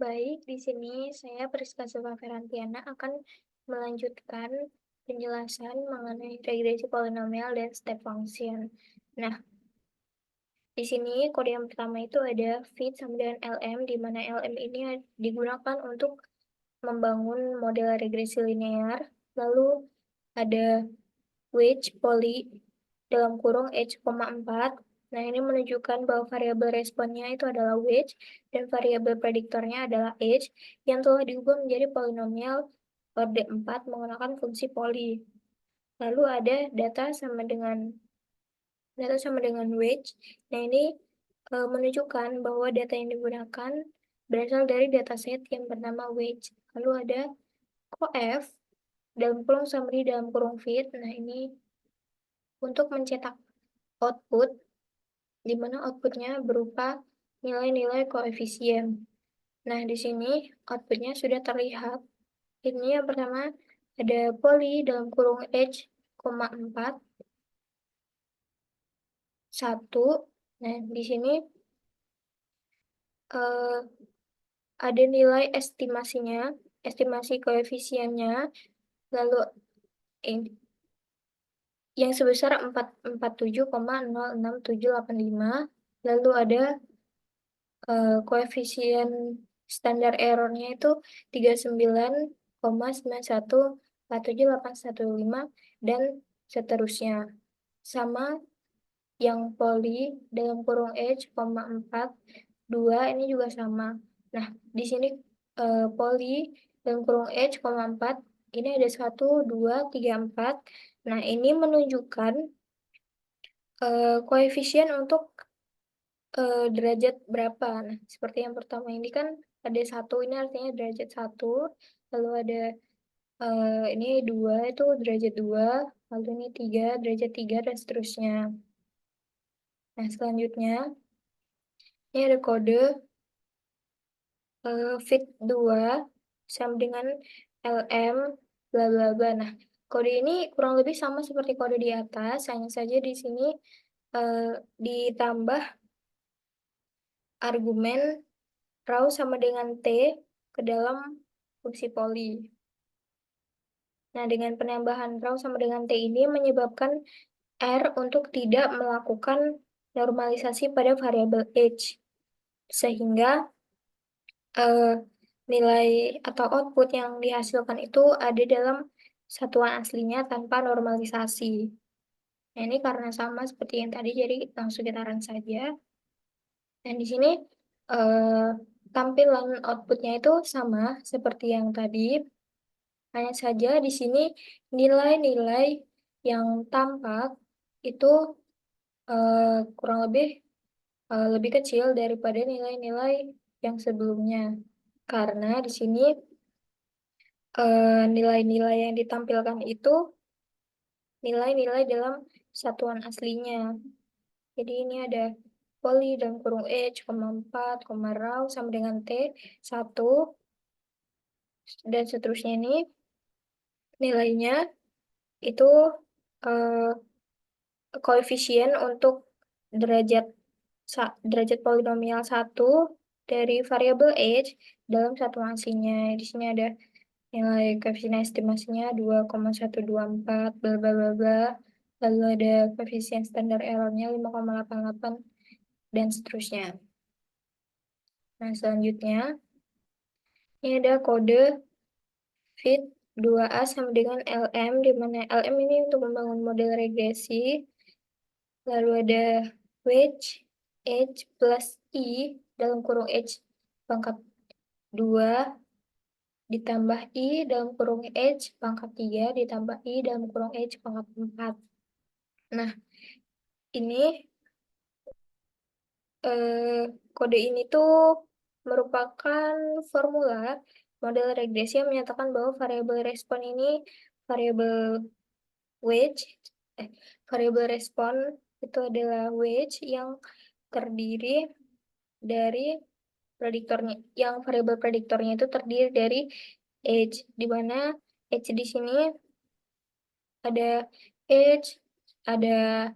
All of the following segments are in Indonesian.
Baik, di sini saya Priska Silva Ferantiana akan melanjutkan penjelasan mengenai regresi polinomial dan step function. Nah, di sini kode yang pertama itu ada fit sama dengan LM, di mana LM ini digunakan untuk membangun model regresi linear. Lalu ada which poly dalam kurung h,4. Nah, ini menunjukkan bahwa variabel responnya itu adalah which dan variabel prediktornya adalah h yang telah diubah menjadi polinomial orde 4 menggunakan fungsi poly. Lalu ada data sama dengan which. Nah, ini menunjukkan bahwa data yang digunakan berasal dari dataset yang bernama which. Lalu ada coef dalam kurung summary dalam kurung fit. Nah, ini untuk mencetak output, di mana outputnya berupa nilai-nilai koefisien. Nah, di sini outputnya sudah terlihat. Ini yang pertama ada poly dalam kurung h,4, 1. Nah, di sini eh, ada nilai estimasi koefisiennya, lalu yang sebesar 447,06785. Lalu ada koefisien standar errornya itu 39,91478115 dan seterusnya. Sama yang poly dalam kurung h,4 2 ini juga sama. Nah, di sini poly dalam kurung h,4 ini ada 1 2 3 4. Nah, ini menunjukkan koefisien untuk derajat berapa. Nah, seperti yang pertama ini kan ada 1, ini artinya derajat 1, lalu ada ini 2 itu derajat 2, lalu ini 3 derajat 3 dan seterusnya. Nah, selanjutnya ini ada kode fit 2 sama dengan LM bla bla bla. Nah, kode ini kurang lebih sama seperti kode di atas, hanya saja di sini ditambah argumen raw sama dengan T ke dalam fungsi poly. Nah, dengan penambahan raw sama dengan T ini menyebabkan R untuk tidak melakukan normalisasi pada variabel H. Sehingga nilai atau output yang dihasilkan itu ada dalam satuan aslinya tanpa normalisasi. Nah, ini karena sama seperti yang tadi, jadi langsung kita run saja. Dan di sini tampilan outputnya itu sama seperti yang tadi. Hanya saja di sini nilai-nilai yang tampak itu kurang lebih kecil daripada nilai-nilai yang sebelumnya. Karena di sini nilai-nilai yang ditampilkan itu nilai-nilai dalam satuan aslinya. Jadi ini ada poly dalam kurung h,4, raw sama dengan t 1 dan seterusnya. Ini nilainya itu eh, koefisien untuk derajat derajat polinomial 1 dari variabel h dalam satuan aslinya. Di sini ada nilai koefisien estimasinya 2,124 bla bla bla bla. Lalu ada koefisien standar errornya 5,88 dan seterusnya. Nah, selanjutnya ini ada kode fit 2A sama dengan LM, di mana LM ini untuk membangun model regresi. Lalu ada which H plus I dalam kurung H pangkat 2 ditambah I dalam kurung H pangkat 3 ditambah I dalam kurung H pangkat 4. Nah, ini kode ini tuh merupakan formula model regresi yang menyatakan bahwa variabel respon ini variabel which variabel respon itu adalah which yang terdiri dari prediktornya, yang variabel prediktornya itu terdiri dari h, di mana h di sini ada h, ada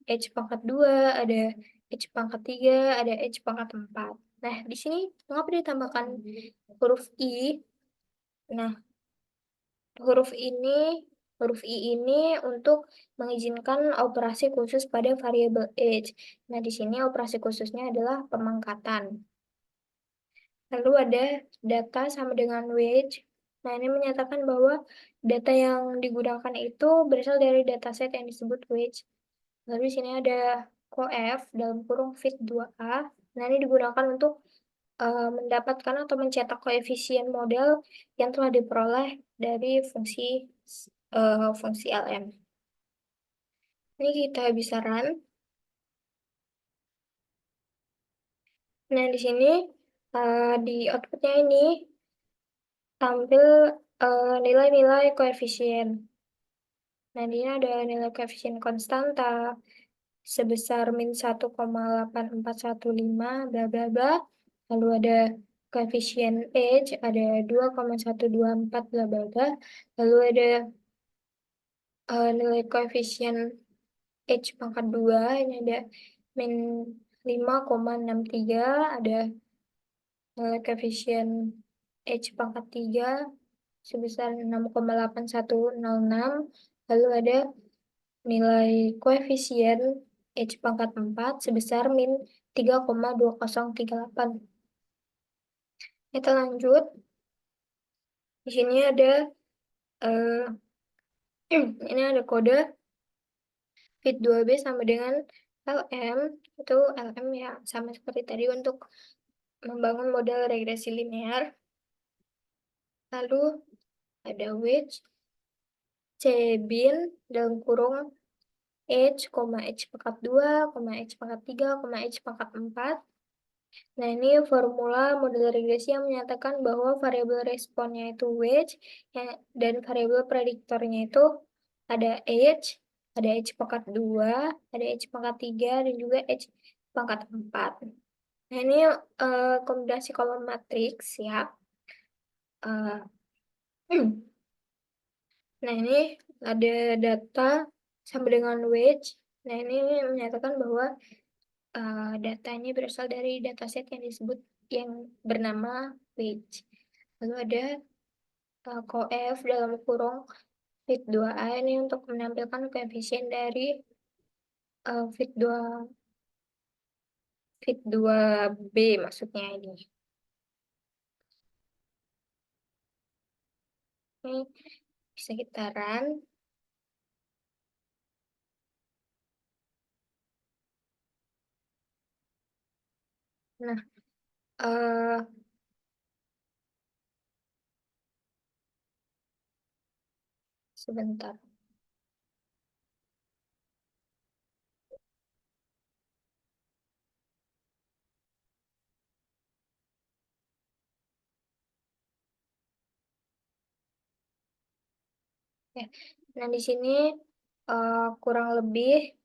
h pangkat 2, ada h pangkat 3, ada h pangkat 4. Nah, di sini mengapa ditambahkan huruf I? Nah, huruf I ini untuk mengizinkan operasi khusus pada variabel age. Nah, di sini operasi khususnya adalah pemangkatan. Lalu ada data sama dengan wage. Nah, ini menyatakan bahwa data yang digunakan itu berasal dari dataset yang disebut wage. Lalu di sini ada coef dalam kurung fit 2a. Nah, ini digunakan untuk mendapatkan atau mencetak koefisien model yang telah diperoleh dari fungsi LM. Ini kita bisa run. Nah, di sini di outputnya ini tampil nilai-nilai koefisien. Nah, di sini ada nilai koefisien konstanta sebesar min 1,8415 bla bla bla. Lalu ada koefisien age ada 2,124 bla bla bla. Lalu ada nilai koefisien H pangkat 2 ini ada min 5,63, ada nilai koefisien H pangkat 3 sebesar 6,8106, lalu ada nilai koefisien H pangkat 4 sebesar min 3,2038. Kita lanjut. Di sini ada ini ada kode fit 2b sama dengan LM. Itu LM ya sama seperti tadi untuk membangun model regresi linear. Lalu ada which bin dalam kurung H, H pangkat 2, H pangkat 3, H pangkat 4. Nah, ini formula model regresi yang menyatakan bahwa variabel responnya itu which, dan variabel prediktornya itu ada H pangkat 2, ada H pangkat 3, dan juga H pangkat 4. Nah, ini kombinasi kolom matriks ya. Nah, ini ada data sama dengan wage. Nah, ini menyatakan bahwa data ini berasal dari dataset yang disebut yang bernama wage. Lalu ada coef dalam kurung fit 2a ini untuk menampilkan koefisien dari fit 2b maksudnya ini. Ini bisa kita run. Nah, sebentar. Ya. Nah, di sini kurang lebih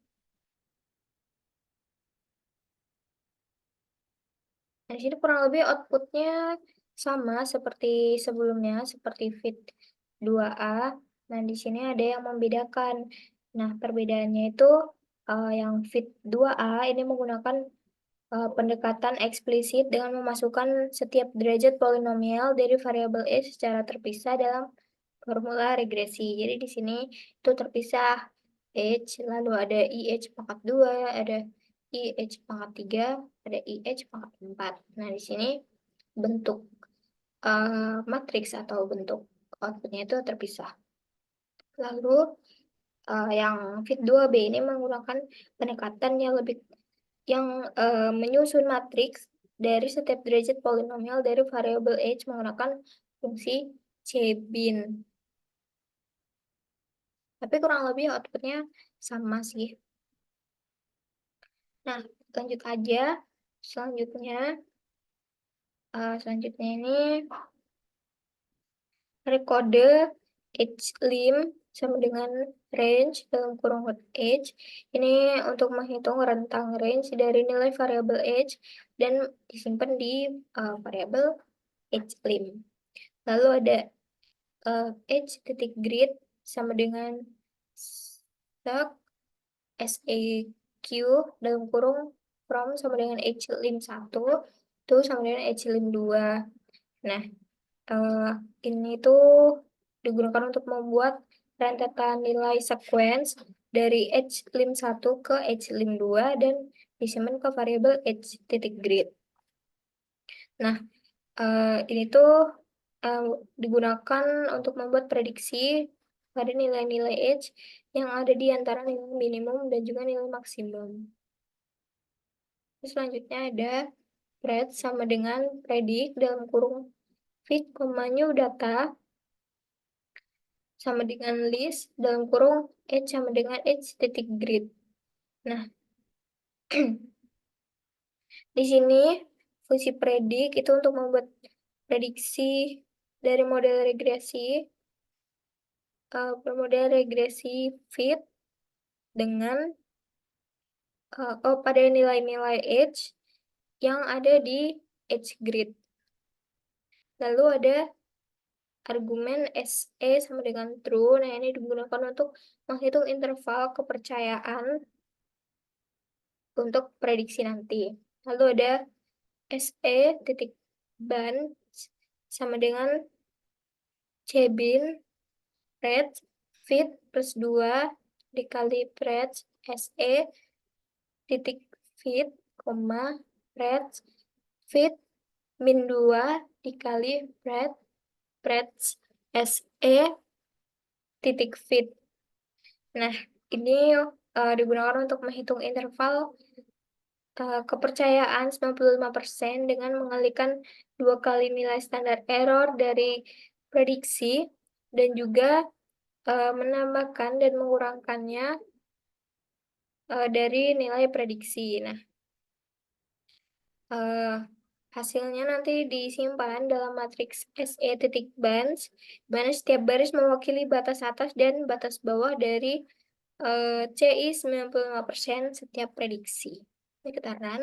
di sini kurang lebih outputnya sama seperti sebelumnya, seperti fit 2A. Nah, di sini ada yang membedakan. Nah, perbedaannya itu yang fit 2A ini menggunakan pendekatan eksplisit dengan memasukkan setiap derajat polinomial dari variabel E secara terpisah dalam formula regresi. Jadi di sini itu terpisah H, lalu ada IH pangkat 2, ada IH pangkat 3, ada IH pangkat 4. Nah, di sini bentuk matriks atau bentuk outputnya itu terpisah. Lalu yang fit 2B ini menggunakan pendekatan yang menyusun matriks dari setiap derajat polinomial dari variabel H menggunakan fungsi Cbin. Tapi kurang lebih outputnya sama sih. Nah, lanjut aja. Selanjutnya ini kode hlim sama dengan range dalam kurung h. Ini untuk menghitung rentang range dari nilai variabel h dan disimpan di variabel hlim. Lalu ada h.grid sama dengan sec SAQ dalam kurung from sama dengan hlim 1. itu sama dengan H lim 2. Nah, ini tuh digunakan untuk membuat rentetan nilai sequence dari H lim 1 ke H lim 2 dan disimpan ke variabel H titik grid. Nah, ini tuh digunakan untuk membuat prediksi pada nilai-nilai H yang ada di antara nilai minimum dan juga nilai maksimum. Terus selanjutnya ada pred sama dengan predik dalam kurung fit, new data sama dengan list dalam kurung H sama dengan H titik grid. Nah, di sini fungsi predik itu untuk membuat prediksi dari model regresi fit dengan pada nilai-nilai H yang ada di H grid. Lalu ada argumen SE sama dengan true. Nah, ini digunakan untuk menghitung interval kepercayaan untuk prediksi nanti. Lalu ada SE titik ban sama dengan C bin pred fit plus 2 dikali pred SE titik fit, pred fit min 2 dikali pred SE titik fit. Nah, ini digunakan untuk menghitung interval kepercayaan 95% dengan mengalihkan 2 kali nilai standar error dari prediksi dan juga menambahkan dan mengurangkannya dari nilai prediksi. Nah, hasilnya nanti disimpan dalam matriks SE titik bans, di setiap baris mewakili batas atas dan batas bawah dari CI 95% setiap prediksi. Ini keterangan.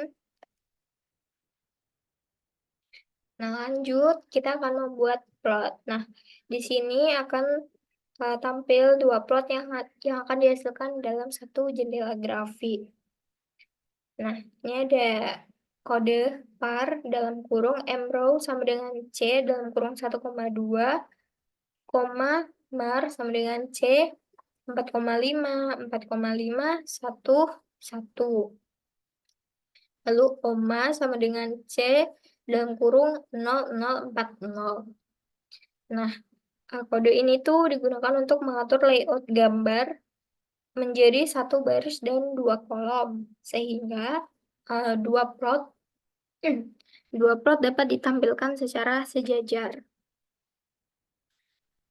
Nah, lanjut kita akan membuat plot. Nah, di sini akan tampil 2 plot yang akan dihasilkan dalam satu jendela grafik. Nah, ini ada kode par dalam kurung M row sama dengan C dalam kurung 1,2, mar sama dengan C 4,5, 4,5, 1, 1. Lalu koma sama dengan C dalam kurung 0040. Nah, kode ini tuh digunakan untuk mengatur layout gambar menjadi satu baris dan 2 kolom, sehingga dua plot dapat ditampilkan secara sejajar.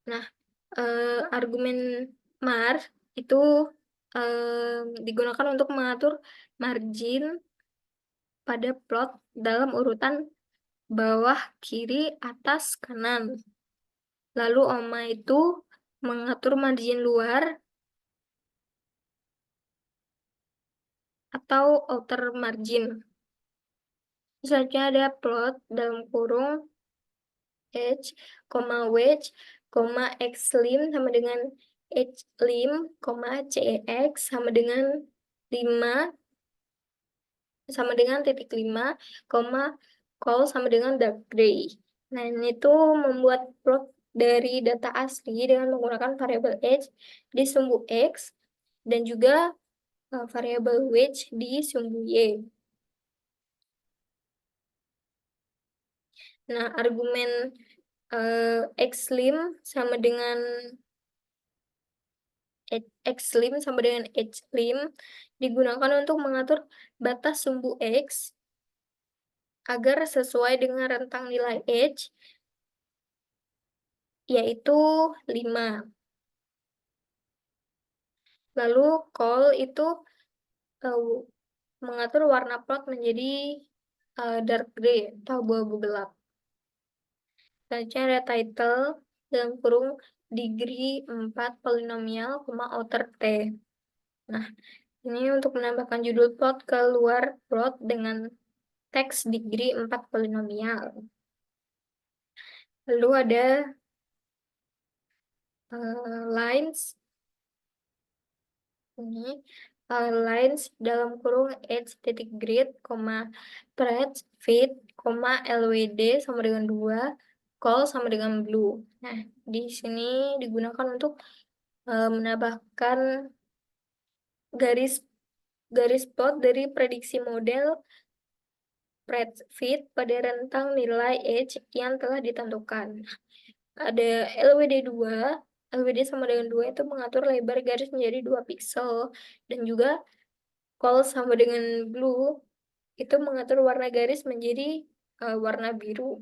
Nah, argumen mar itu digunakan untuk mengatur margin pada plot dalam urutan bawah, kiri, atas, kanan. Lalu oma itu mengatur margin luar atau outer margin. Selanjutnya ada plot dalam kurung H, wedge, X lim sama dengan H lim, CX sama dengan 5 sama dengan titik 5, call sama dengan dark gray. Nah, ini tuh membuat plot dari data asli dengan menggunakan variabel H di sumbu X dan juga variabel wedge di sumbu Y. Nah, argumen X lim sama dengan H lim digunakan untuk mengatur batas sumbu X agar sesuai dengan rentang nilai H, yaitu 5. Lalu call itu mengatur warna plot menjadi dark gray atau abu-abu gelap. Selanjutnya ada title dalam kurung degree 4 polinomial, outer T. Nah, ini untuk menambahkan judul plot ke luar plot dengan teks degree 4 polinomial. Lalu ada lines. Ini lines dalam kurung H titik grid, pred fit, LWD sama dengan 2, col sama dengan blue. Nah, di sini digunakan untuk menambahkan garis plot dari prediksi model fit pada rentang nilai H yang telah ditentukan. Ada LWD sama dengan 2 itu mengatur lebar garis menjadi 2 piksel, dan juga col sama dengan blue itu mengatur warna garis menjadi warna biru.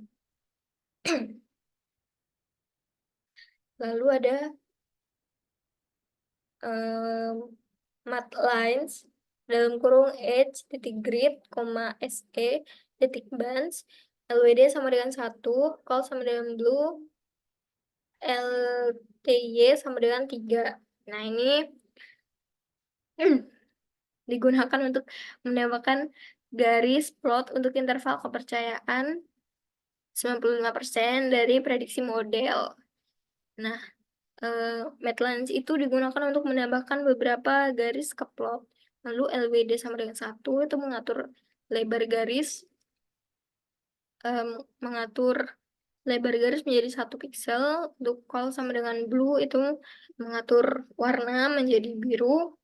Lalu ada matte lines dalam kurung H titik grid, SE titik bands, LWD sama dengan 1, col sama dengan blue, LTY sama dengan 3. Nah, ini digunakan untuk menambahkan garis plot untuk interval kepercayaan 95% dari prediksi model. Nah, matte lines itu digunakan untuk menambahkan beberapa garis ke plot. Lalu LWD sama dengan 1 itu mengatur lebar garis menjadi 1 piksel. Untuk col sama dengan blue itu mengatur warna menjadi biru,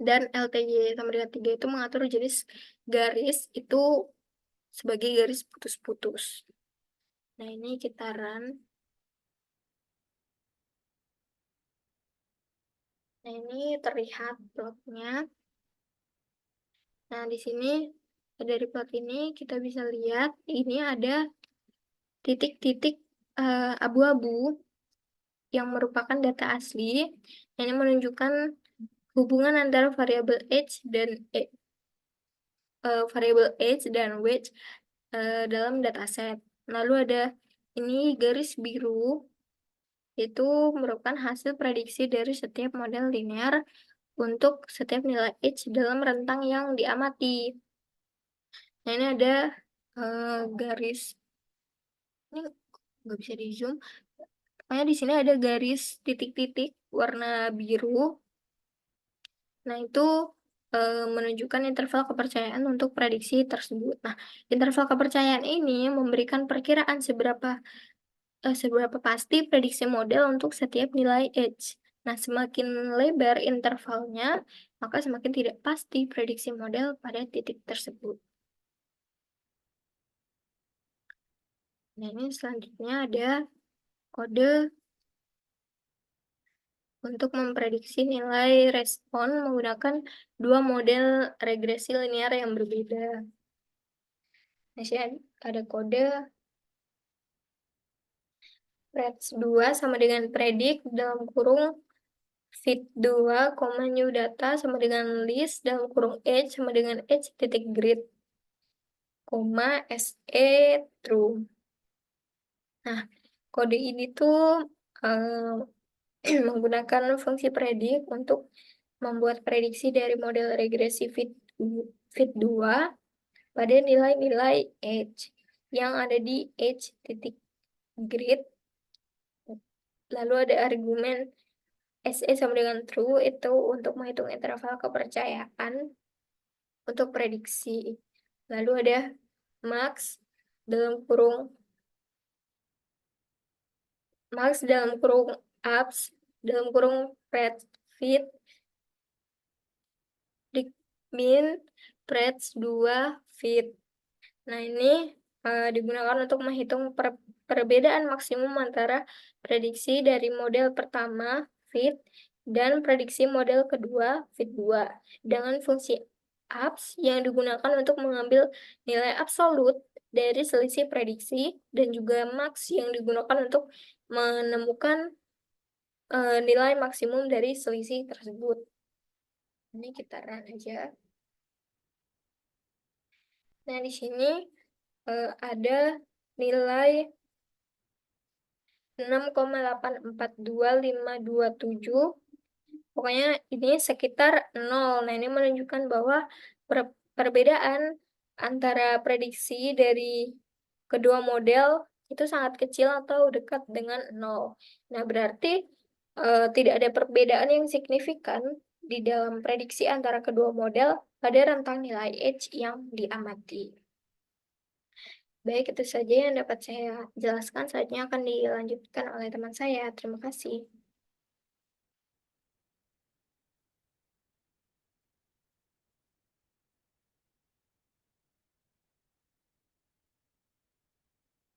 dan LTY sama dengan 3 itu mengatur jenis garis itu sebagai garis putus-putus. Nah, ini kita run. Nah, ini terlihat plotnya. Nah, di sini dari plot ini kita bisa lihat ini ada titik-titik abu-abu yang merupakan data asli. Ini menunjukkan hubungan antara variabel age dan weight dalam dataset. Lalu ada ini garis biru, itu merupakan hasil prediksi dari setiap model linear untuk setiap nilai H dalam rentang yang diamati. Nah, ini ada garis, ini nggak bisa di zoom. Pokoknya di sini ada garis titik-titik warna biru. Nah, itu menunjukkan interval kepercayaan untuk prediksi tersebut. Nah, interval kepercayaan ini memberikan perkiraan seberapa pasti prediksi model untuk setiap nilai H. Nah, semakin lebar intervalnya, maka semakin tidak pasti prediksi model pada titik tersebut. Nah, ini selanjutnya ada kode untuk memprediksi nilai respon menggunakan 2 model regresi linear yang berbeda. Nah, sini ada kode preds 2 sama dengan predik dalam kurung fit2, new data sama dengan list dalam kurung H sama dengan H titik grid, SE true. Nah, kode ini tuh menggunakan fungsi predik untuk membuat prediksi dari model regresi fit2 pada nilai-nilai H yang ada di H titik grid. Lalu ada argumen SE sama dengan true itu untuk menghitung interval kepercayaan untuk prediksi. Lalu ada max dalam kurung ups dalam kurung pred fit min preds 2 fit. Nah, ini digunakan untuk menghitung perbedaan maksimum antara prediksi dari model pertama fit dan prediksi model kedua fit2 dengan fungsi ups yang digunakan untuk mengambil nilai absolut dari selisih prediksi, dan juga max yang digunakan untuk menemukan nilai maksimum dari selisih tersebut. Ini kita run aja. Nah, di sini ada nilai 6,842527. Pokoknya ini sekitar 0. Nah, ini menunjukkan bahwa perbedaan antara prediksi dari kedua model itu sangat kecil atau dekat dengan 0. Nah, berarti tidak ada perbedaan yang signifikan di dalam prediksi antara kedua model pada rentang nilai H yang diamati. Baik, itu saja yang dapat saya jelaskan. Selanjutnya akan dilanjutkan oleh teman saya. Terima kasih.